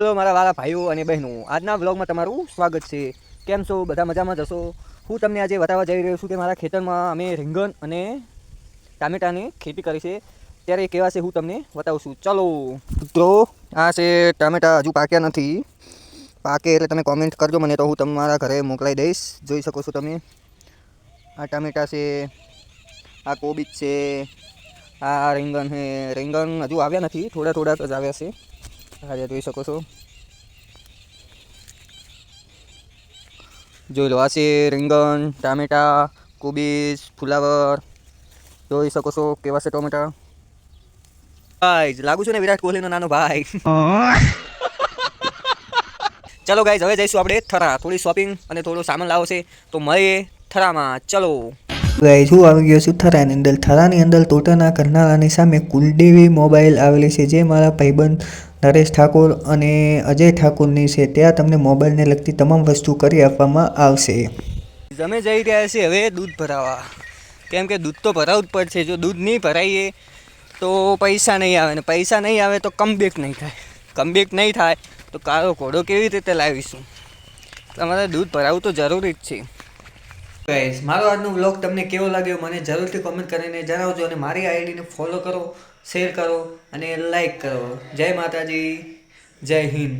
તો મારા વાલા ભાઈઓ અને બહેનો, આજના વ્લોગમાં તમારું સ્વાગત છે. કેમ છો? બધા મજામાં જશો? હું તમને આજે બતાવવા જઈ રહ્યો છું કે મારા ખેતરમાં અમે રીંગણ અને ટામેટાની ખેતી કરી છે. ત્યારે કેવા છે હું તમને બતાવું છું. ચલો તો આ છે ટામેટા, હજુ પાક્યા નથી. પાકે એટલે તમે કોમેન્ટ કરજો મને, તો હું તમારા ઘરે મોકલાવી દઈશ. જોઈ શકો છો તમે. આ ટામેટા છે, આ કોબીજ છે, આ રીંગણ છે. રીંગણ હજુ આવ્યા નથી, થોડા થોડાક જ આવ્યા છે. આજે જોઈ શકો છો. જોઈ લો, આ છે રીંગણ, ટામેટા, કોબીજ, ફુલાવર. જોઈ શકો છો કેવા છે ટોમેટા. ગાઈઝ, લાગુ છું ને વિરાટ કોહલીનો નાનો ભાઈ. ચલો ગાઈઝ, હવે જઈશું આપણે થરા. થોડી શોપિંગ અને થોડો સામાન લાવો છે, તો મળીએ થરામાં. ચલો ગાઈઝ, હું આવી ગયો છું થરાની અંદર. થરાની અંદર તોતાના કરનાળાની સામે કુલદેવી મોબાઈલ આવેલી છે, જે મારા ભાઈબંધ નરેશ ઠાકોર અને અજય ઠાકોરની છે. ત્યાં તમને મોબાઈલને લગતી તમામ વસ્તુ કરી આપવામાં આવશે. અમે જઈ રહ્યા છીએ હવે દૂધ ભરાવા, કેમ કે દૂધ તો ભરાવું જ પડશે. જો દૂધ નહીં ભરાઈએ તો પૈસા નહીં આવે, ને પૈસા નહીં આવે તો કમબેક નહીં થાય. કમબેક નહીં થાય તો કાળો ઘોડો કેવી રીતે લાવીશું? તમારે દૂધ ભરાવવું તો જરૂરી જ છે. ગાઈઝ, મારો આજનો વ્લોગ તમને કેવો લાગ્યો મને જરૂરથી કોમેન્ટ કરીને જણાવજો, અને મારી આઈડીને ફોલો કરો, શેર કરો અને લાઈક કરો. જય માતાજી, જય હિન્દ.